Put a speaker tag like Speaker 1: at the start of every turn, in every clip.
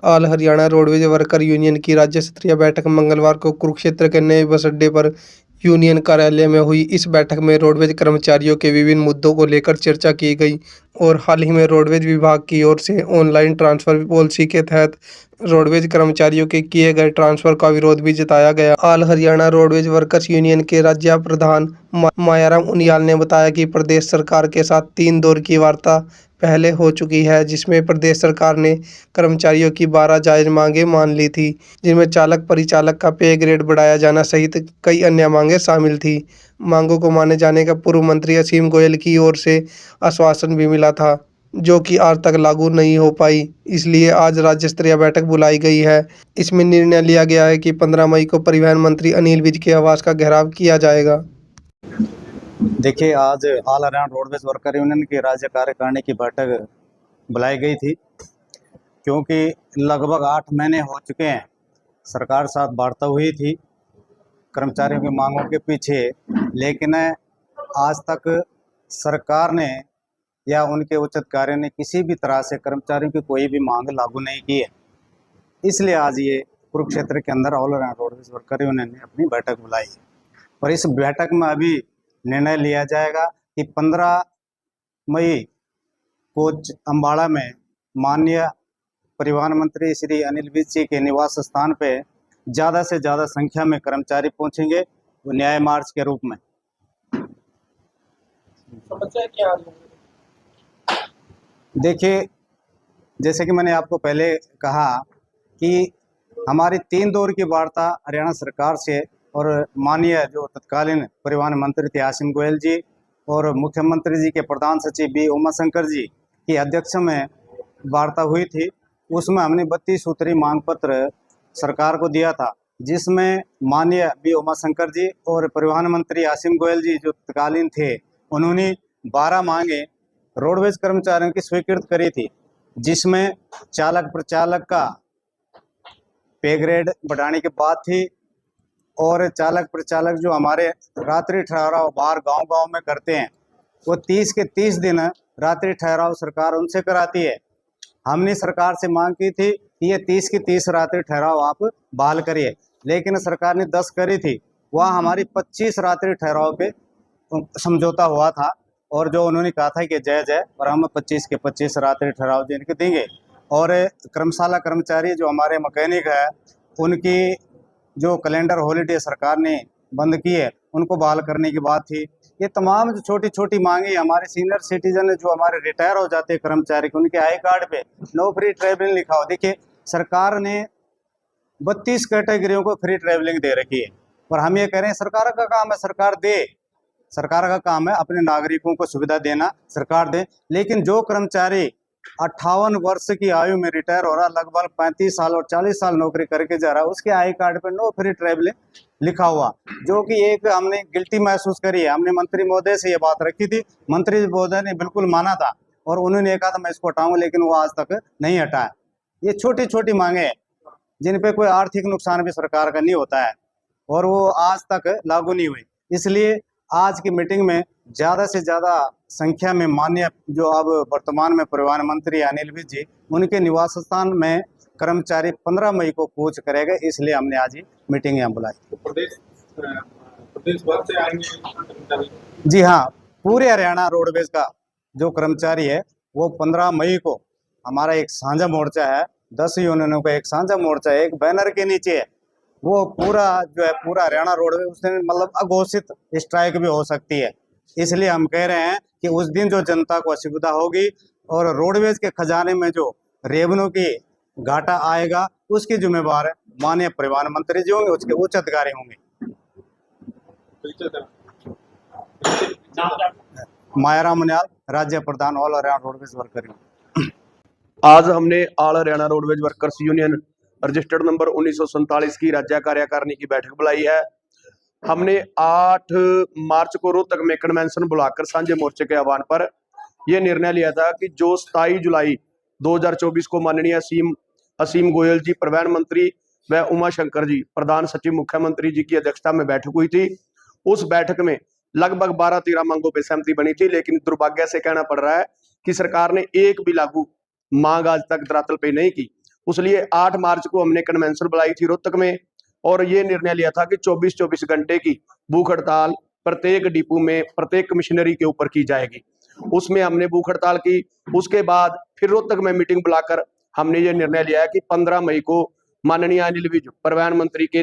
Speaker 1: All Haryana roadways worker union की राज्य स्तरीय बैठक मंगलवार को कुरुक्षेत्र के नए बस अड्डे पर यूनियन कार्यालय में हुई। इस बैठक में रोडवेज कर्मचारियों के विभिन्न मुद्दों को लेकर चर्चा की गई और हाल ही में रोडवेज विभाग की ओर से ऑनलाइन ट्रांसफर पॉलिसी के तहत रोडवेज कर्मचारियों के किए गए ट्रांसफर का विरोध भी जताया गया। All Haryana roadways workers union के राज्य प्रधान मायाराम उनियाल ने बताया कि प्रदेश सरकार के साथ 3 दौर की वार्ता पहले हो चुकी है, जिसमें प्रदेश सरकार ने कर्मचारियों की 12 जायज मांगें मान ली थी, जिनमें चालक परिचालक का पे ग्रेड बढ़ाया जाना सहित कई अन्य मांगें शामिल थी। मांगों को माने जाने का पूर्व मंत्री असीम गोयल की ओर से आश्वासन भी मिला था, जो कि आज तक लागू नहीं हो पाई। इसलिए आज राज्य स्तरीय बैठक बुलाई गई है। इसमें निर्णय लिया गया है कि 15 मई को परिवहन मंत्री अनिल विज के आवास का घेराव किया जाएगा।
Speaker 2: देखिए, आज all Haryana roadways worker union की राज्य कार्यकारिणी की बैठक बुलाई गई थी, क्योंकि लगभग 8 महीने हो चुके हैं सरकार साथ वार्ता हुई थी कर्मचारियों की मांगों के पीछे, लेकिन आज तक सरकार ने या उनके उच्च अधिकारियों ने किसी भी तरह से कर्मचारियों की कोई भी मांग लागू नहीं की है। इसलिए आज ये कुरुक्षेत्र के अंदर all Haryana roadways worker union ने अपनी बैठक बुलाई और इस बैठक में अभी निर्णय लिया जाएगा कि 15 मई को अम्बाड़ा में माननीय परिवहन मंत्री श्री अनिल विज जी के निवास स्थान पे ज़्यादा से ज़्यादा संख्या में कर्मचारी पहुंचेंगे, वो न्याय मार्च के रूप में।
Speaker 1: समस्या क्या है?
Speaker 2: देखिए, जैसे कि मैंने आपको पहले कहा कि हमारी 3 दौर की वार्ता हरियाणा सरकार से और माननीय जो तत्कालीन परिवहन मंत्री थे आसिम गोयल जी और मुख्यमंत्री जी के प्रधान सचिव बी उमाशंकर जी की अध्यक्ष में वार्ता हुई थी। उसमें हमने 32 सूत्री मांग पत्र सरकार को दिया था, जिसमें माननीय बी उमाशंकर जी और परिवहन मंत्री आसिम गोयल जी जो तत्कालीन थे, उन्होंने 12 मांगे रोडवेज कर्मचारियों की स्वीकृत करी थी, जिसमें चालक प्रचालक का पे ग्रेड बढ़ाने की बात थी और चालक प्रचालक जो हमारे रात्रि ठहराव बाहर गांव-गांव में करते हैं, वो 30 के 30 दिन रात्रि ठहराव सरकार उनसे कराती है। हमने सरकार से मांग की थी कि ये 30 की 30 रात्रि ठहराव आप बहाल करिए, लेकिन सरकार ने 10 करी थी। वह हमारी 25 रात्रि ठहराव पे समझौता हुआ था और जो उन्होंने कहा था कि जय जय, और हम 25 के 25 रात्रि ठहराव इनके देंगे। और कर्मशाला कर्मचारी जो हमारे मैकेनिक है, उनकी जो कैलेंडर हॉलीडे सरकार ने बंद की है, उनको बहाल करने की बात थी। ये तमाम जो छोटी छोटी मांगे हमारे सीनियर सिटीजन जो हमारे रिटायर हो जाते हैं कर्मचारी, उनके आई कार्ड पे नो फ्री ट्रेवलिंग लिखा हो। देखिए, सरकार ने 32 कैटेगरियों को फ्री ट्रेवलिंग दे रखी है और हम ये कह रहे हैं सरकार का काम है, सरकार दे, सरकार का काम है अपने नागरिकों को सुविधा देना, सरकार दे। लेकिन जो कर्मचारी 58 वर्ष की आयु में रिटायर हो रहा, लगभग 35 साल और 40 साल नौकरी करके जा रहा, उसके आई कार्ड पे नो फ्री ट्रेवलिंग लिखा हुआ, जो कि एक हमने गिल्टी महसूस करी है। हमने मंत्री महोदय से ये बात रखी थी, मंत्री महोदय ने बिल्कुल माना था और उन्होंने कहा था मैं इसको हटाऊंगा, लेकिन वो आज तक नहीं हटाया। ये छोटी छोटी मांगे हैं जिन पे कोई आर्थिक नुकसान भी सरकार का नहीं होता है और वो आज तक लागू नहीं हुई। इसलिए आज की मीटिंग में ज़्यादा से ज़्यादा संख्या में माननीय जो अब वर्तमान में परिवहन मंत्री अनिल विज जी, उनके निवास स्थान में कर्मचारी 15 मई को कूच करेंगे, इसलिए हमने आज ही मीटिंग यहाँ बुलाई।
Speaker 1: प्रदेश भर से आएंगे?
Speaker 2: जी हाँ, पूरे हरियाणा रोडवेज का जो कर्मचारी है वो 15 मई को, हमारा एक साझा मोर्चा है, 10 यूनियनों का एक साझा मोर्चा है, एक बैनर के नीचे है, वो पूरा जो है पूरा हरियाणा रोडवेज उस दिन मतलब अघोषित स्ट्राइक भी हो सकती है। इसलिए हम कह रहे हैं कि उस दिन जो जनता को असुविधा होगी और रोडवेज के खजाने में जो रेवन्यू की घाटा आएगा, उसकी जिम्मेवार माननीय परिवहन मंत्री जी होंगे, उसके उच्च अधिकारी होंगे। मायाराम उनियाल, राज्य प्रधान ऑल हरियाणा रोडवेज वर्कर।
Speaker 3: आज हमने all Haryana roadways workers union registered number 1947 की राज्य कार्यकारिणी की बैठक बुलाई है। हमने 8 मार्च को रोहतक में कन्वेंशन बुलाकर साझे मोर्चे के आह्वान पर यह निर्णय लिया था कि जो 27 जुलाई 2024 को माननीय असीम गोयल जी परिवहन मंत्री व उमा शंकर जी प्रधान सचिव मुख्यमंत्री जी की अध्यक्षता में बैठक हुई थी। उस बैठक में लगभग 12-13 मांगों पर सहमति बनी थी, लेकिन दुर्भाग्य से कहना पड़ रहा है कि सरकार ने एक भी लागू मांग आज तक धरातल पे नहीं की। उसलिए 8 मार्च को हमने कन्वेंशन बुलाई थी रोहतक में, और ये निर्णय लिया था कि 24-24 घंटे की भूख हड़ताल प्रत्येक डिपो में प्रत्येक कमिश्नरी के ऊपर की जाएगी। उसमें हमने भूख हड़ताल की। उसके बाद फिर रोहतक में मीटिंग बुलाकर हमने ये निर्णय लिया है कि 15 मई को माननीय अनिल विज परिवहन मंत्री के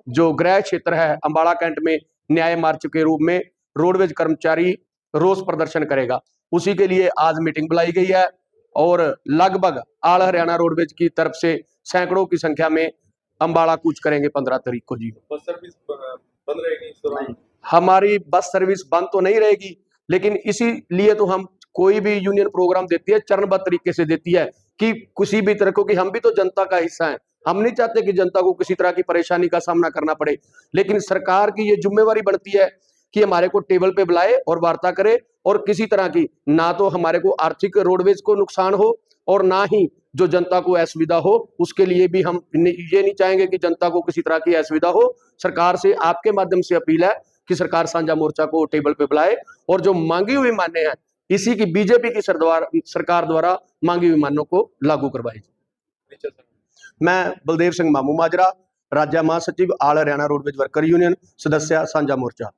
Speaker 3: जो गृह क्षेत्र है अंबाला कैंट में न्याय मार्च के रूप में रोडवेज कर्मचारी रोष प्रदर्शन करेगा। उसी के लिए आज मीटिंग बुलाई गई है और लगभग ऑल हरियाणा रोडवेज की तरफ से सैकड़ों की संख्या में अंबाला कूच करेंगे 15 तारीख को। जी,
Speaker 4: बस सर्विस बंद रहेगी इस दौरान?
Speaker 3: हमारी बस सर्विस बंद तो नहीं रहेगी, लेकिन इसीलिए तो हम कोई भी यूनियन प्रोग्राम देती है चरणबद्ध तरीके से देती है कि किसी भी तरह, क्योंकि हम भी तो जनता का हिस्सा है। हम नहीं चाहते कि जनता को किसी तरह की परेशानी का सामना करना पड़े, लेकिन सरकार की ये जिम्मेवारी बनती है कि हमारे को टेबल पे बुलाए और वार्ता करे, और किसी तरह की ना तो हमारे को आर्थिक रोडवेज को नुकसान हो और ना ही जो जनता को असुविधा हो। उसके लिए भी हम ये नहीं चाहेंगे कि जनता को किसी तरह की असुविधा हो। सरकार से आपके माध्यम से अपील है कि सरकार साझा मोर्चा को टेबल पे बुलाए और जो मांगी हुई मान्य है इसी की बीजेपी की सरकार द्वारा मांगी हुई मान्यों को लागू करवाई। मैं बलदेव सिंह मामू माजरा, राज्य महासचिव all Haryana roadways worker union, सदस्य साझा मोर्चा।